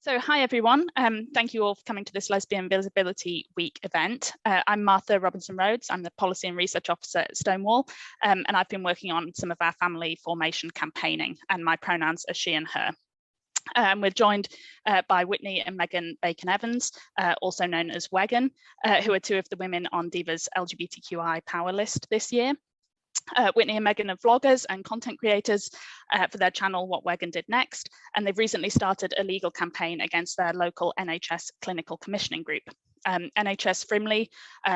So hi everyone, thank you all for coming to this Lesbian Visibility Week event. I'm Martha Robinson-Rhodes, I'm the Policy and Research Officer at Sonewall, and I've been working on some of our family formation campaigning, and my pronouns are she and her. We're joined by Whitney and Megan Bacon-Evans, also known as Wegan, who are two of the women on Diva's LGBTQI power list this year. Whitney and Megan are vloggers and content creators for their channel What Wegan Did Next, and they've recently started a legal campaign against their local NHS clinical commissioning group. NHS Frimley,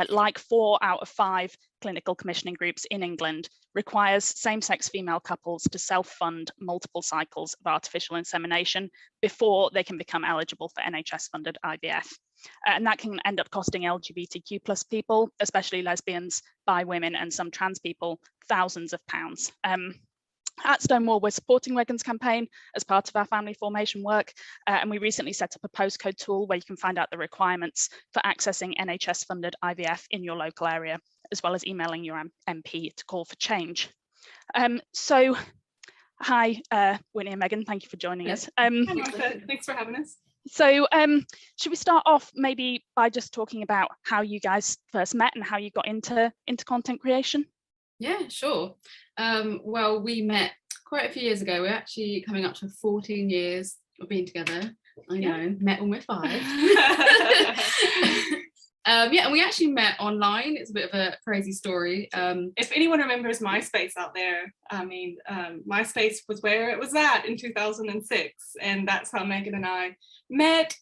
like 4 out of 5 clinical commissioning groups in England, requires same-sex female couples to self-fund multiple cycles of artificial insemination before they can become eligible for NHS-funded IVF. And that can end up costing LGBTQ plus people, especially lesbians, bi women, and some trans people, thousands of pounds. At Stonewall, we're supporting Wegan's campaign as part of our family formation work, and we recently set up a postcode tool where you can find out the requirements for accessing NHS-funded IVF in your local area, as well as emailing your MP to call for change. So, hi, Whitney and Megan, thank you for joining us. Hi, Martha. Thanks for having us. So should we start off maybe by just talking about how you guys first met and how you got into content creation? Yeah, sure. Well, we met quite a few years ago. We're actually coming up to 14 years of being together. I know, met when we're 5. Yeah, and we actually met online. It's a bit of a crazy story. If anyone remembers MySpace out there, I mean, MySpace was where it was at in 2006, and that's how Megan and I met.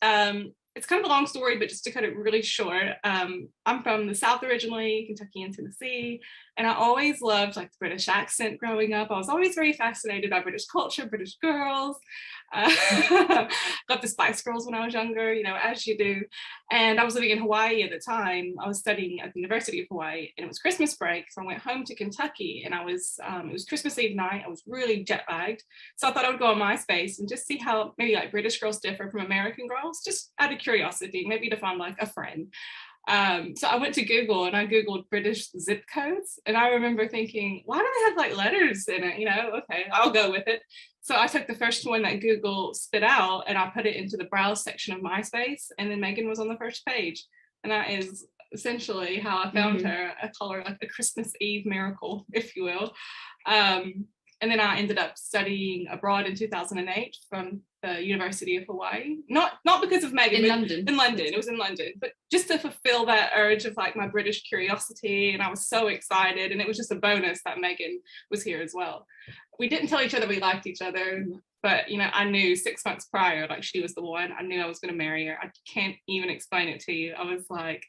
It's kind of a long story, but just to cut it really short, I'm from the South originally, Kentucky and Tennessee, and I always loved like the British accent growing up. I was always very fascinated by British culture, British girls. Got the Spice Girls when I was younger, you know, as you do. And I was living in Hawaii at the time. I was studying at the University of Hawaii, and it was Christmas break, so I went home to Kentucky, and I was it was Christmas Eve night. I was really jet lagged, so I thought I would go on MySpace and just see how maybe like British girls differ from American girls, just out of curiosity, maybe to find like a friend. So I went to Google and I Googled British zip codes, and I remember thinking, why do they have like letters in it? You know, okay, I'll go with it. So I took the first one that Google spit out and I put it into the browse section of MySpace, and then Megan was on the first page. And that is essentially how I found her. I call her like a Christmas Eve miracle, if you will. And then I ended up studying abroad in 2008 from the University of Hawaii. Not because of Megan. In London. In London, it was in London. But just to fulfill that urge of like my British curiosity, and I was so excited, and it was just a bonus that Megan was here as well. We didn't tell each other we liked each other, but you know, I knew 6 months prior, like she was the one. I knew I was gonna marry her. I can't even explain it to you. I was like,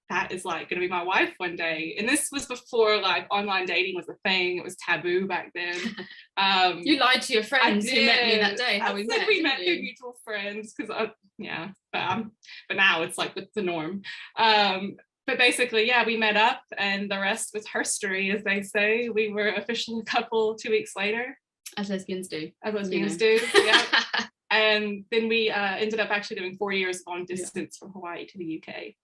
that is like gonna be my wife one day. And this was before like online dating was a thing. It was taboo back then. You lied to your friends who met me that day. How we met through mutual friends, because yeah, but now it's like the norm. But basically, yeah, we met up, and the rest was herstory, as they say. We were officially a couple 2 weeks later. As lesbians do. As lesbians do, yeah. And then we ended up actually doing 4 years long distance from Hawaii to the UK.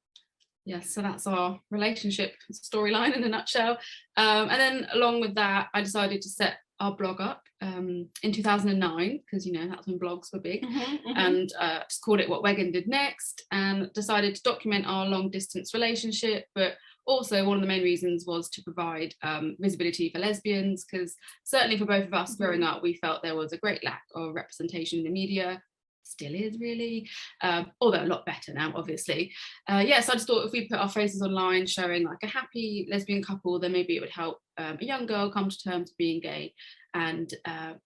Yes, so that's our relationship storyline in a nutshell. And then along with that, I decided to set our blog up in 2009, because you know that's when blogs were big, and just called it What Wegan Did Next, and decided to document our long distance relationship. But also one of the main reasons was to provide visibility for lesbians, because certainly for both of us growing up, we felt there was a great lack of representation in the media. Still is really, although a lot better now, obviously. Yeah, so I just thought if we put our faces online showing like a happy lesbian couple, then maybe it would help a young girl come to terms with being gay. And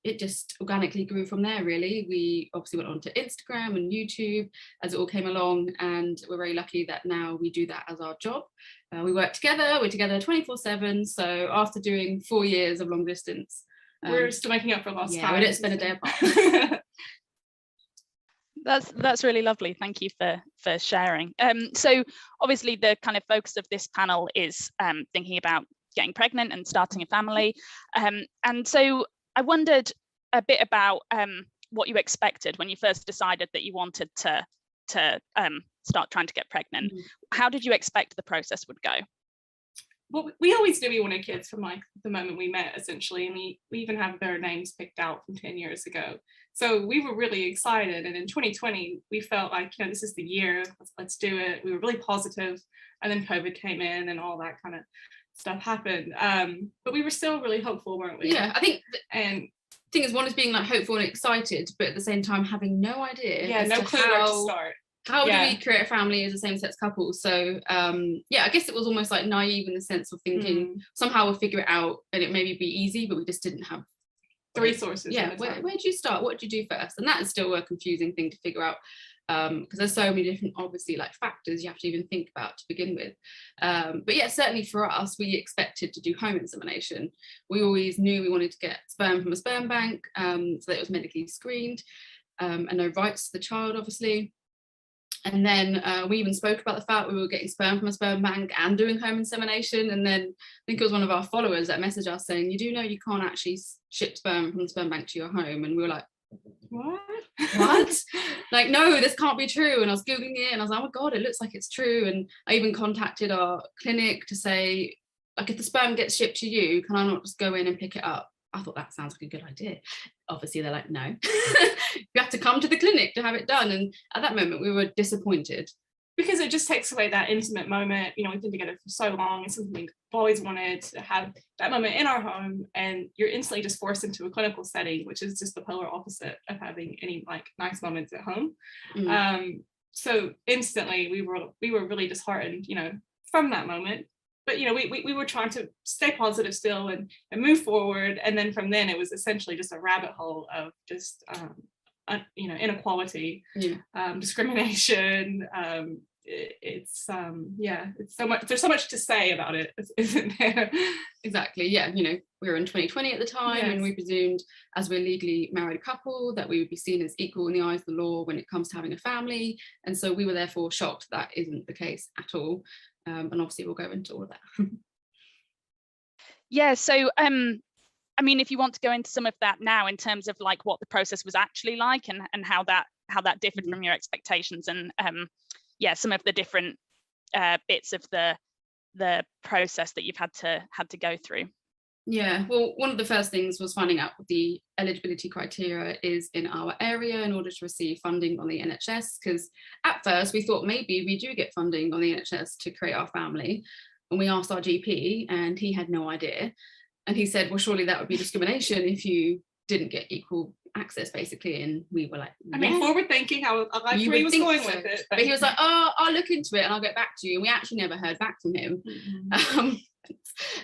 it just organically grew from there, really. We obviously went on to Instagram and YouTube as it all came along, and we're very lucky that now we do that as our job. We work together, we're together 24/7, so after doing 4 years of long distance, we're still making up for lost time. We don't spend a day apart. That's really lovely. Thank you for sharing. So obviously the kind of focus of this panel is thinking about getting pregnant and starting a family. And so I wondered a bit about what you expected when you first decided that you wanted to start trying to get pregnant. How did you expect the process would go? well, we always knew we wanted kids from like the moment we met, essentially, and we even have their names picked out from 10 years ago. So we were really excited, and in 2020 we felt like, you know, this is the year, let's do it. We were really positive, and then COVID came in and all that kind of stuff happened, but we were still really hopeful, weren't we? Yeah, I think and thing is, one is being like hopeful and excited, but at the same time having no idea, no clue where to start. How do we create a family as a same-sex couple? So yeah, I guess it was almost like naive in the sense of thinking somehow we'll figure it out and it maybe be easy, but we just didn't have the resources. Yeah, where do you start? What do you do first? And that is still a confusing thing to figure out, because there's so many different, obviously, like factors you have to even think about to begin with. But yeah, certainly for us, we expected to do home insemination. We always knew we wanted to get sperm from a sperm bank, so that it was medically screened, and no rights to the child, obviously. And then we even spoke about the fact we were getting sperm from a sperm bank and doing home insemination. And then I think it was one of our followers that messaged us saying, you do know you can't actually ship sperm from the sperm bank to your home? And we were like, what? Like, no, this can't be true. And I was Googling it and I was like, oh my God, it looks like it's true. And I even contacted our clinic to say, like, if the sperm gets shipped to you, can I not just go in and pick it up? I thought that sounds like a good idea. Obviously, they're like, no, you have to come to the clinic to have it done. And at that moment, we were disappointed. Because it just takes away that intimate moment. You know, we've been together for so long. It's something we've always wanted to have, that moment in our home. And you're instantly just forced into a clinical setting, which is just the polar opposite of having any like nice moments at home. So instantly we were really disheartened, you know, from that moment. But, you know, we were trying to stay positive still and move forward. And then from then it was essentially just a rabbit hole of just, you know, inequality, discrimination. It's so much, there's so much to say about it, isn't there? Exactly. Yeah. You know, we were in 2020 at the time, and we presumed, as we're legally married couple, that we would be seen as equal in the eyes of the law when it comes to having a family. And so we were therefore shocked that isn't the case at all. And obviously we'll go into all of that. Yeah, so I mean, if you want to go into some of that now in terms of like what the process was actually like and how that differed from your expectations, and some of the different bits of the process that you've had to go through. Yeah, well, one of the first things was finding out what the eligibility criteria is in our area in order to receive funding on the NHS, because at first we thought maybe we do get funding on the NHS to create our family, and we asked our GP and he had no idea, and he said, well, surely that would be discrimination if you didn't get equal access, basically. And we were like, I mean, forward thinking, how I like where he was going with it, but he was like, oh, I'll look into it and I'll get back to you. And we actually never heard back from him.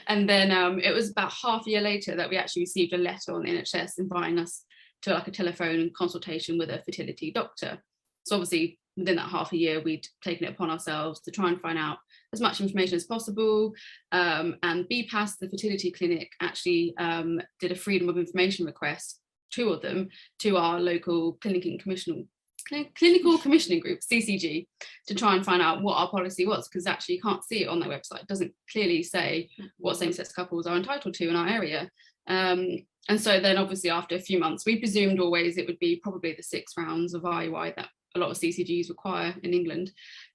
And then it was about half a year later that we actually received a letter on the NHS inviting us to like a telephone consultation with a fertility doctor. So obviously within that half a year, we'd taken it upon ourselves to try and find out as much information as possible. And BPAS, the fertility clinic, actually did a freedom of information request, 2 of them, to our local clinical commissioning group, CCG, to try and find out what our policy was, because actually you can't see it on their website. It doesn't clearly say what same-sex couples are entitled to in our area. And so then obviously after a few months, we presumed always it would be probably the 6 rounds of IUI that a lot of CCGs require in England,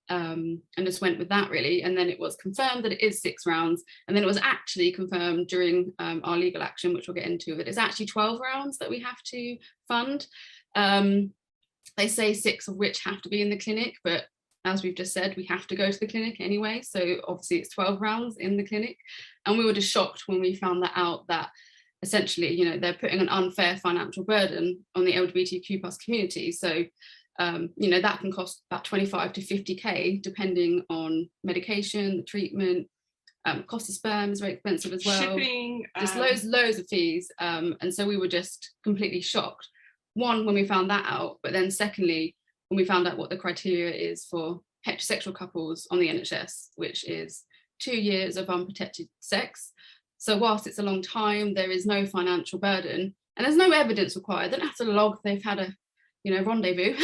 and just went with that really. And then it was confirmed that it is 6 rounds, and then it was actually confirmed during our legal action, which we'll get into, that it's actually 12 rounds that we have to fund. They say 6 of which have to be in the clinic, but as we've just said, we have to go to the clinic anyway, so obviously it's 12 rounds in the clinic. And we were just shocked when we found that out, that essentially, you know, they're putting an unfair financial burden on the LGBTQ plus community. So you know, that can cost about 25 to 50k depending on medication, the treatment, cost of sperm is very expensive as well, shipping, just loads of fees, and so we were just completely shocked, one, when we found that out, but then secondly when we found out what the criteria is for heterosexual couples on the NHS, which is 2 years of unprotected sex. So whilst it's a long time, there is no financial burden and there's no evidence required. They don't have to log they've had a, you know, rendezvous.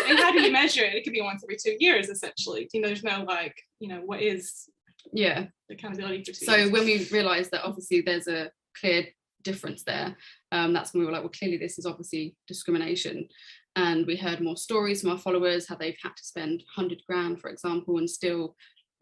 And how do you measure it? It could be once every 2 years, essentially. You know, there's no like, you know, what is the accountability for 2 years? So when we realised that obviously there's a clear difference there, that's when we were like, well, clearly this is obviously discrimination. And we heard more stories from our followers, how they've had to spend 100 grand, for example, and still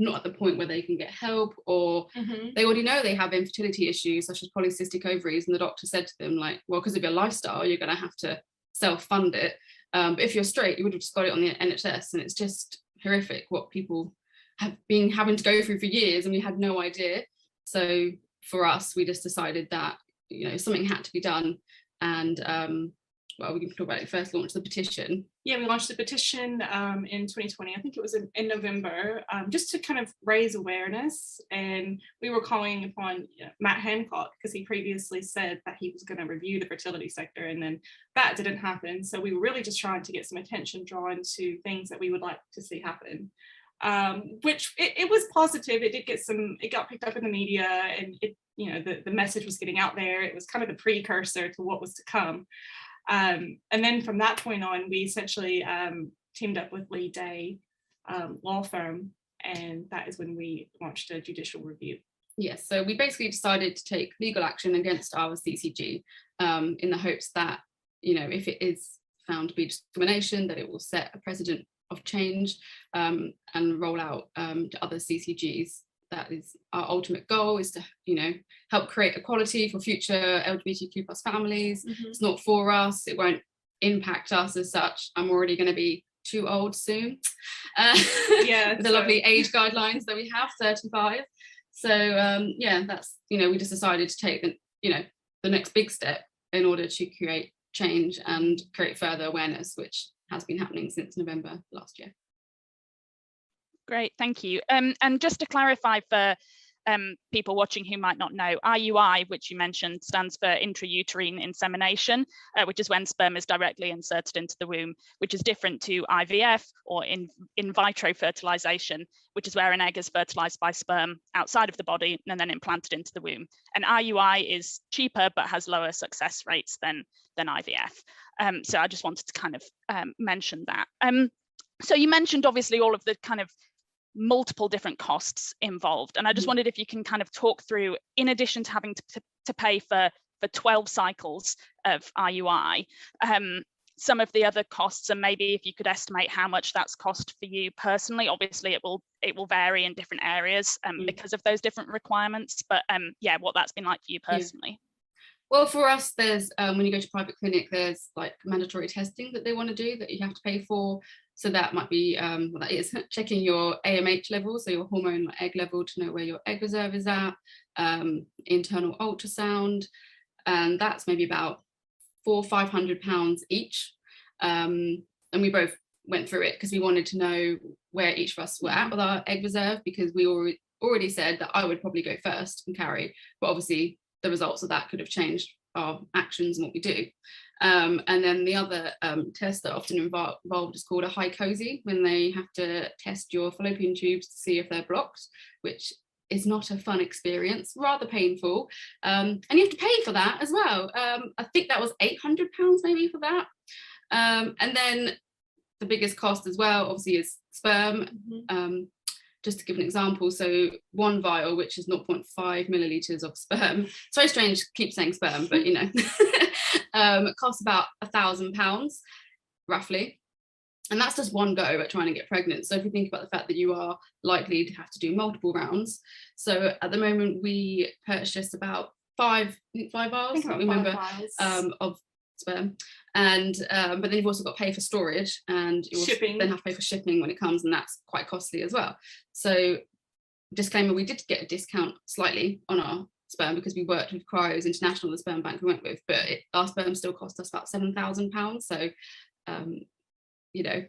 not at the point where they can get help, or they already know they have infertility issues such as polycystic ovaries, and the doctor said to them, like, well, because of your lifestyle you're going to have to self-fund it, but if you're straight you would have just got it on the NHS. And it's just horrific what people have been having to go through for years, and we had no idea. So for us, we just decided that, you know, something had to be done. And well, we can talk about it. First launched the petition. Yeah, we launched the petition in 2020. I think it was in November, just to kind of raise awareness. And we were calling upon Matt Hancock, because he previously said that he was going to review the fertility sector, and then that didn't happen. So we were really just trying to get some attention drawn to things that we would like to see happen. Which it was positive. It got picked up in the media, and it, you know, the message was getting out there. It was kind of the precursor to what was to come. And then from that point on, we essentially teamed up with Lee Day law firm, and that is when we launched a judicial review. Yes, so we basically decided to take legal action against our CCG in the hopes that, you know, if it is found to be discrimination, that it will set a precedent of change and roll out to other CCGs. That is our ultimate goal, is to, you know, help create equality for future LGBTQ plus families. It's not for us, it won't impact us as such. I'm already going to be too old soon. Yeah, the lovely age guidelines that we have, 35. So yeah, that's, you know, we just decided to take the, you know, the next big step in order to create change and create further awareness, which has been happening since November last year. Great, thank you. And just to clarify for people watching who might not know, IUI, which you mentioned, stands for intrauterine insemination, which is when sperm is directly inserted into the womb, which is different to IVF, or in vitro fertilization, which is where an egg is fertilized by sperm outside of the body and then implanted into the womb. And IUI is cheaper but has lower success rates than IVF. So I just wanted to kind of mention that. So you mentioned obviously all of the kind of multiple different costs involved, and I just wondered if you can kind of talk through, in addition to having to pay for 12 cycles of IUI, some of the other costs, and maybe if you could estimate how much that's cost for you personally. Obviously it will vary in different areas because of those different requirements, but yeah, what that's been like for you personally. Well, for us, there's when you go to private clinic, there's like mandatory testing that they want to do that you have to pay for. So that might be, well, that is checking your AMH level, so your hormone egg level, to know where your egg reserve is at, internal ultrasound, and that's maybe about £400 or £500 each. And we both went through it because we wanted to know where each of us were at with our egg reserve, because we already said that I would probably go first and carry, but obviously the results of that could have changed our actions and what we do. And then the other test that often involved is called a high COSI, when they have to test your fallopian tubes to see if they're blocked, which is not a fun experience, rather painful. And you have to pay for that as well. I think that was £800 maybe for that. And then the biggest cost as well, obviously, is sperm. Just to give an example, so one vial, which is 0.5 millilitres of sperm, it's very strange to keep saying sperm, but you know, it costs about £1,000 roughly. And that's just one go at trying to get pregnant. So if you think about the fact that you are likely to have to do multiple rounds. So at the moment we purchased about five vials, I can't remember, of sperm. And but then you've also got to pay for storage, and you also then have to pay for shipping when it comes, and that's quite costly as well. So disclaimer, we did get a discount slightly on our sperm because we worked with Cryos International, the sperm bank we went with, but our sperm still cost us about £7,000. So you know,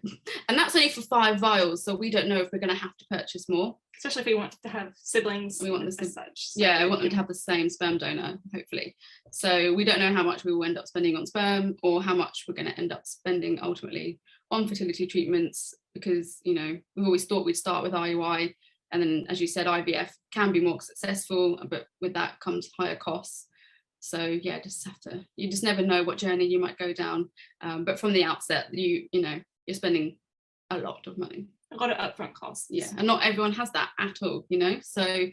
and that's only for 5 vials, so we don't know if we're going to have to purchase more, especially if we want to have siblings. We want as such. So yeah, I want them to have the same sperm donor, hopefully. So we don't know how much we will end up spending on sperm, or how much we're going to end up spending ultimately on fertility treatments, because, you know, we've always thought we'd start with IUI, and then, as you said, IVF can be more successful, but with that comes higher costs. So yeah, you just never know what journey you might go down, but from the outset, you know, you're spending a lot of money. A lot of upfront costs. Yeah, and not everyone has that at all, you know. So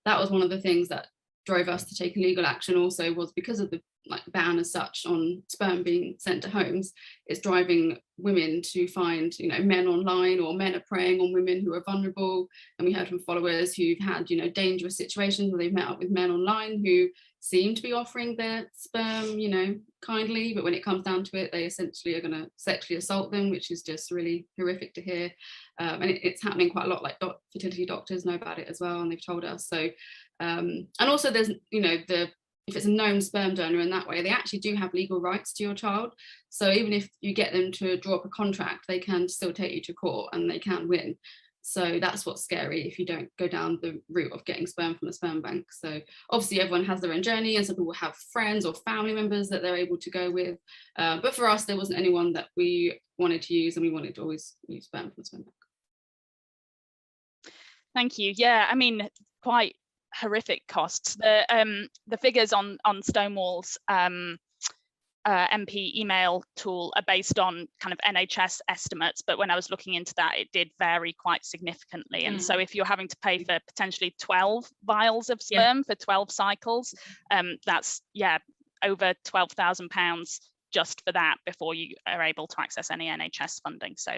that was one of the things that drove us to take legal action also, was because of the like ban as such on sperm being sent to homes, it's driving women to find, you know, men online, or men are preying on women who are vulnerable. And we heard from followers who've had, you know, dangerous situations where they've met up with men online who seem to be offering their sperm, you know, kindly, but when it comes down to it, they essentially are going to sexually assault them, which is just really horrific to hear. And it's happening quite a lot. Like fertility doctors know about it as well, and they've told us. So and also there's, you know, if it's a known sperm donor in that way, they actually do have legal rights to your child. So even if you get them to draw up a contract, they can still take you to court and they can win. So that's what's scary if you don't go down the route of getting sperm from a sperm bank. So obviously everyone has their own journey, and some people have friends or family members that they're able to go with. But for us, there wasn't anyone that we wanted to use, and we wanted to always use sperm from a sperm bank. Thank you. Yeah, I mean, quite horrific costs. The figures on Stonewall's MP email tool are based on kind of NHS estimates, but when I was looking into that, it did vary quite significantly. And so if you're having to pay for potentially 12 vials of sperm for 12 cycles, that's over £12,000 just for that before you are able to access any NHS funding. So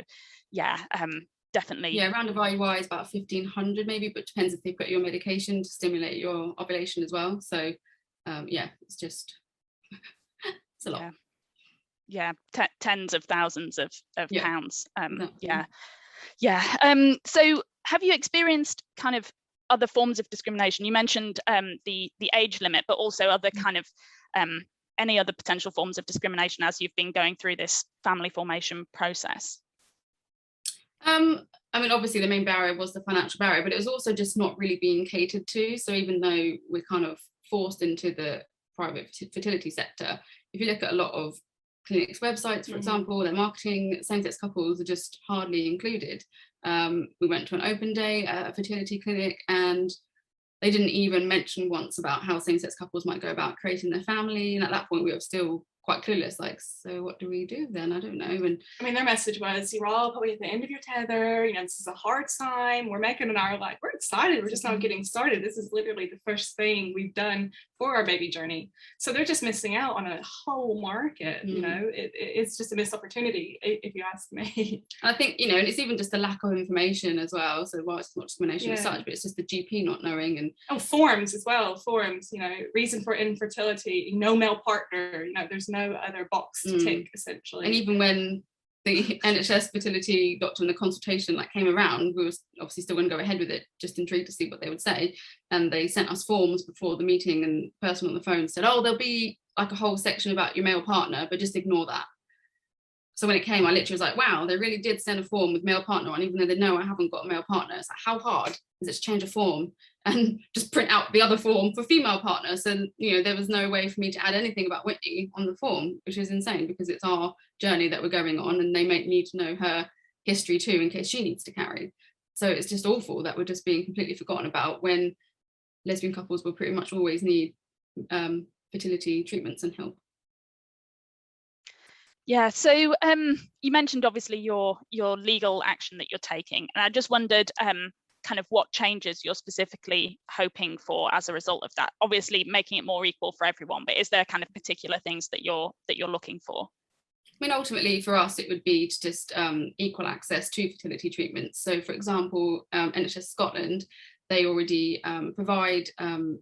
definitely. Yeah, round of IUI is about 1,500 maybe, but depends if they put your medication to stimulate your ovulation as well. So it's just it's a lot. Tens of thousands of pounds. Exactly. So have you experienced kind of other forms of discrimination? You mentioned the age limit, but also other kind of any other potential forms of discrimination as you've been going through this family formation process? I mean, obviously the main barrier was the financial barrier, but it was also just not really being catered to. So even though we're kind of forced into the private fertility sector, if you look at a lot of clinics' websites, for example, their marketing, same-sex couples are just hardly included. We went to an open day at a fertility clinic, and they didn't even mention once about how same-sex couples might go about creating their family. And at that point, we were still quite clueless, like, so what do we do then? I don't know. And I mean, their message was, you're all probably at the end of your tether, you know, this is a hard time. Megan and I are like, we're excited, we're just not getting started. This is literally the first thing we've done for our baby journey. So they're just missing out on a whole market. You know, it's just a missed opportunity, if you ask me. I think, you know, and it's even just the lack of information as well. So while it's not discrimination as such, but it's just the GP not knowing. And forms as well, you know, reason for infertility, no male partner, you know, there's no other box to tick, essentially. And even when the NHS fertility doctor and the consultation came around, we were obviously still going to go ahead with it, just intrigued to see what they would say. And they sent us forms before the meeting, and the person on the phone said, oh, there'll be like a whole section about your male partner, but just ignore that. So when it came, I literally was like, wow, they really did send a form with male partner on, even though they know I haven't got a male partner. It's like, how hard is it to change a form and just print out the other form for female partner? So, you know, there was no way for me to add anything about Whitney on the form, which is insane because it's our journey that we're going on, and they may need to know her history too in case she needs to carry. So it's just awful that we're just being completely forgotten about when lesbian couples will pretty much always need fertility treatments and help. Yeah, so you mentioned obviously your legal action that you're taking, and I just wondered kind of what changes you're specifically hoping for as a result of that. Obviously making it more equal for everyone, but is there kind of particular things that you're looking for? I mean, ultimately for us it would be to just equal access to fertility treatments. So for example, NHS Scotland, they already provide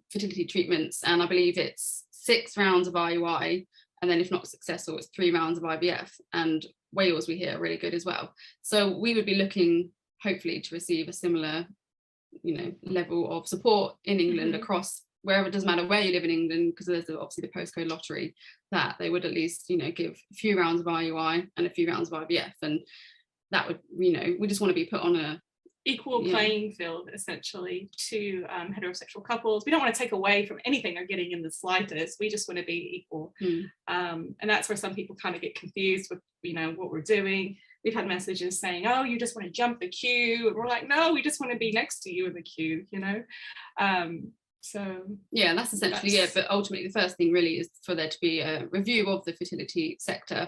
fertility treatments, and I believe it's 6 rounds of IUI, and then if not successful, it's 3 rounds of IVF. And Wales, we hear, are really good as well. So we would be looking, hopefully, to receive a similar, you know, level of support in England across wherever. It doesn't matter where you live in England, because there's obviously the postcode lottery, that they would at least, you know, give a few rounds of IUI and a few rounds of IVF. And that would, you know, we just want to be put on a equal playing field, essentially, to heterosexual couples. We don't want to take away from anything they're getting in the slightest. We just want to be equal. And that's where some people kind of get confused with, you know, what we're doing. We've had messages saying, oh, you just want to jump the queue. And we're like, no, we just want to be next to you in the queue, you know? So yeah, that's essentially it. But ultimately the first thing really is for there to be a review of the fertility sector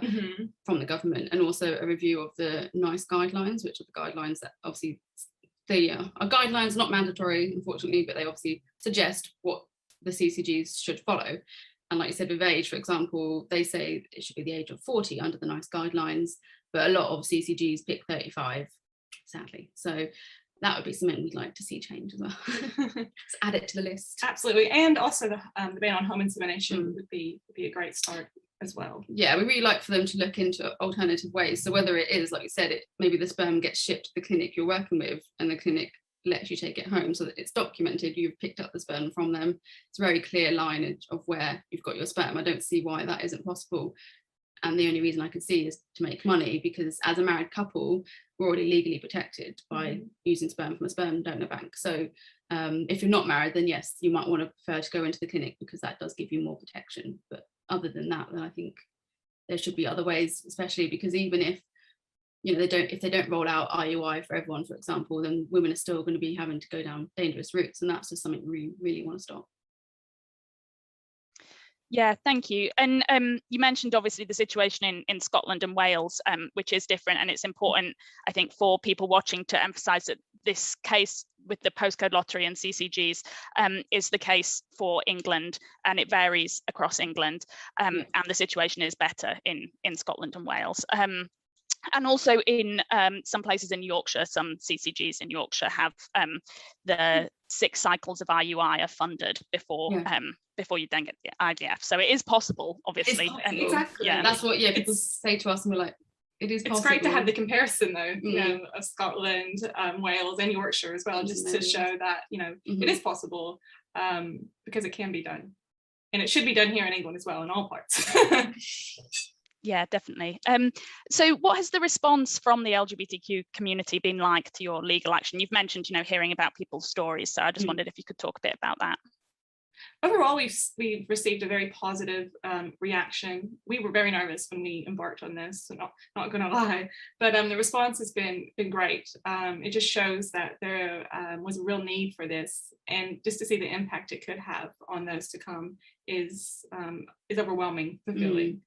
from the government, and also a review of the NICE guidelines, which are the guidelines that obviously they are guidelines, not mandatory unfortunately, but they obviously suggest what the CCGs should follow. And like you said, with age, for example, they say it should be the age of 40 under the NICE guidelines, but a lot of CCGs pick 35, sadly. So that would be something we'd like to see change as well. Let's add it to the list. Absolutely, and also the ban on home insemination would be a great start as well. Yeah, we really like for them to look into alternative ways. So whether it is, like you said, maybe the sperm gets shipped to the clinic you're working with, and the clinic lets you take it home so that it's documented you've picked up the sperm from them. It's a very clear lineage of where you've got your sperm. I don't see why that isn't possible. And the only reason I can see is to make money, because as a married couple, we're already legally protected by using sperm from a sperm donor bank. So if you're not married, then yes, you might want to prefer to go into the clinic because that does give you more protection. But other than that, then I think there should be other ways, especially because even if if they don't roll out IUI for everyone, for example, then women are still going to be having to go down dangerous routes, and that's just something we really want to stop. Yeah, thank you. And you mentioned obviously the situation in Scotland and Wales, which is different, and it's important, I think, for people watching to emphasise that this case with the postcode lottery and CCGs is the case for England, and it varies across England, and the situation is better in Scotland and Wales. And also in some places in Yorkshire, some CCGs in Yorkshire have the 6 cycles of IUI are funded before you then get the IVF. So it is possible, obviously. And exactly. Yeah, that's what people say to us, and we're like, it is possible. It's great to have the comparison though, of Scotland, Wales, and Yorkshire as well, just to show that it is possible, because it can be done, and it should be done here in England as well, in all parts. Yeah, definitely. So what has the response from the LGBTQ community been like to your legal action? You've mentioned, hearing about people's stories. So I just wondered if you could talk a bit about that. Overall, we've received a very positive reaction. We were very nervous when we embarked on this, so not going to lie, but the response has been great. It just shows that there was a real need for this, and just to see the impact it could have on those to come is overwhelming, fulfilling.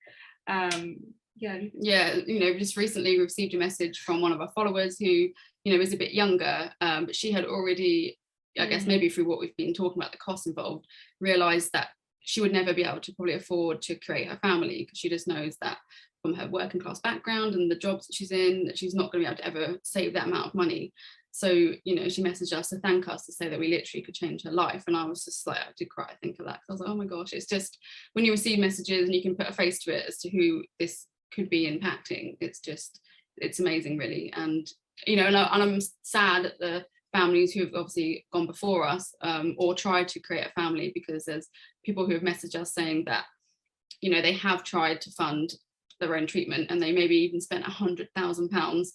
Just recently we received a message from one of our followers who is a bit younger, but she had already, I guess maybe through what we've been talking about, the costs involved, realized that she would never be able to probably afford to create her family, because she just knows that from her working class background and the jobs that she's in, that she's not going to be able to ever save that amount of money. So she messaged us to thank us, to say that we literally could change her life. And I was just like, I did cry, I think of that, because I was like, oh my gosh, it's just when you receive messages and you can put a face to it as to who this could be impacting, it's amazing, really. And and I'm sad at the families who have obviously gone before us, or tried to create a family, because there's people who have messaged us saying that they have tried to fund their own treatment, and they maybe even spent £100,000,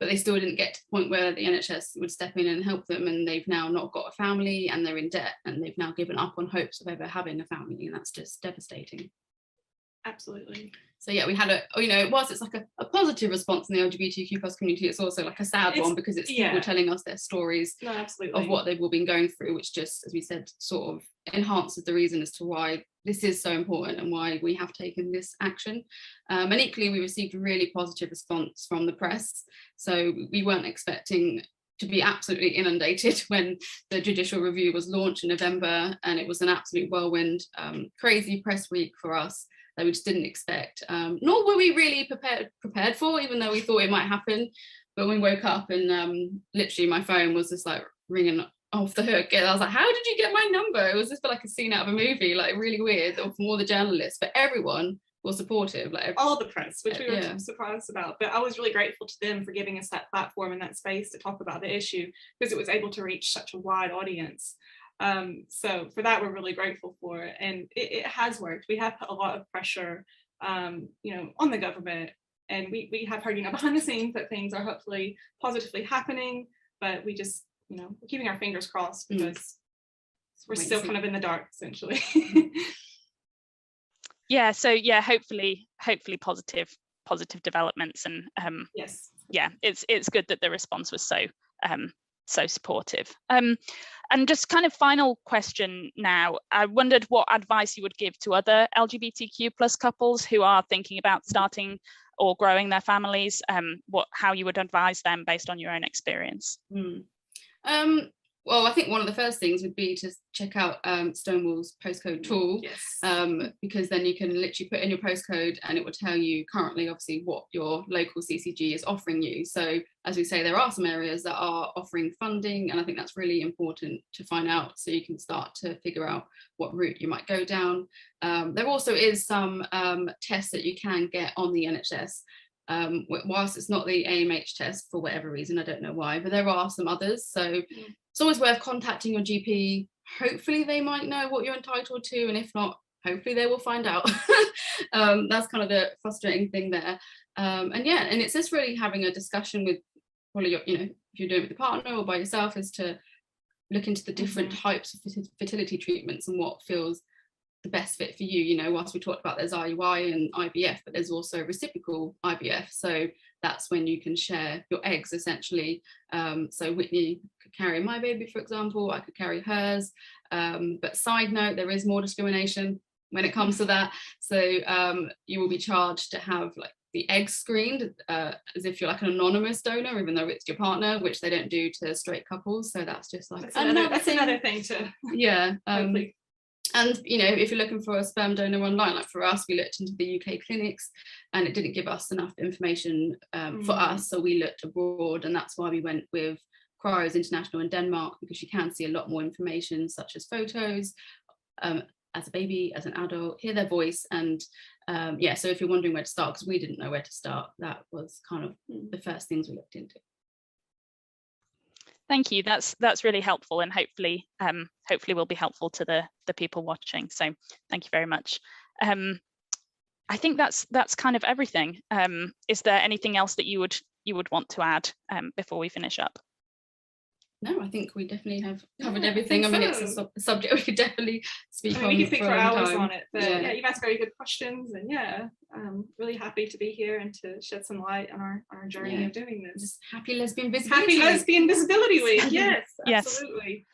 but they still didn't get to the point where the NHS would step in and help them, and they've now not got a family, and they're in debt, and they've now given up on hopes of ever having a family, and that's just devastating. Absolutely. So yeah, we had whilst it's like a positive response in the LGBTQ plus community, it's also like a sad one, because it's people telling us their stories of what they've all been going through, which just, as we said, sort of enhances the reason as to why this is so important and why we have taken this action. And equally, we received a really positive response from the press. So we weren't expecting to be absolutely inundated when the judicial review was launched in November, and it was an absolute whirlwind, crazy press week for us that we just didn't expect, nor were we really prepared for, even though we thought it might happen. But when we woke up and literally my phone was just like ringing off the hook, and I was like, how did you get my number? It was just like a scene out of a movie, like really weird, from all the journalists, but everyone was supportive, like all the press, which we were surprised about. But I was really grateful to them for giving us that platform and that space to talk about the issue, because it was able to reach such a wide audience. So for that, we're really grateful for it, and it has worked. We have put a lot of pressure, on the government, and we have heard, behind the scenes that things are hopefully positively happening, but we just, we're keeping our fingers crossed, because we're still kind of in the dark, essentially. Yeah. So yeah, hopefully positive developments, and yes. Yeah, it's good that the response was so supportive. And just kind of final question now, I wondered what advice you would give to other LGBTQ plus couples who are thinking about starting or growing their families, how you would advise them based on your own experience. Well, I think one of the first things would be to check out Sonewall's postcode tool, because then you can literally put in your postcode and it will tell you currently, obviously, what your local CCG is offering you. So as we say, there are some areas that are offering funding, and I think that's really important to find out so you can start to figure out what route you might go down. There also is some tests that you can get on the NHS. Whilst it's not the AMH test for whatever reason, I don't know why, but there are some others. So it's always worth contacting your GP. Hopefully they might know what you're entitled to, and if not, hopefully they will find out. That's kind of the frustrating thing there. And it's just really having a discussion with probably your, if you're doing it with a partner or by yourself, is to look into the different types of fertility treatments and what feels the best fit for you. Whilst we talked about there's IUI and IVF, but there's also reciprocal IVF. So that's when you can share your eggs essentially. So Whitney could carry my baby, for example, I could carry hers. But side note, there is more discrimination when it comes to that. So you will be charged to have like the eggs screened as if you're like an anonymous donor, even though it's your partner, which they don't do to straight couples. So that's just like that's another thing to and if you're looking for a sperm donor online, like for us, we looked into the UK clinics and it didn't give us enough information for us, so we looked abroad, and that's why we went with Cryos International in Denmark, because you can see a lot more information, such as photos as a baby, as an adult, hear their voice, and so if you're wondering where to start, because we didn't know where to start, that was kind of the first things we looked into. Thank you. That's really helpful, and hopefully will be helpful to the people watching. So thank you very much. I think that's kind of everything. Is there anything else that you would want to add before we finish up? No, I think we definitely have covered everything. I mean, it's a subject we could definitely speak on. We could speak for hours time. on it, but you've asked very good questions, and really happy to be here and to shed some light on our journey of doing this. Just happy Lesbian Visibility. Happy Lesbian Visibility Week. Yes, absolutely.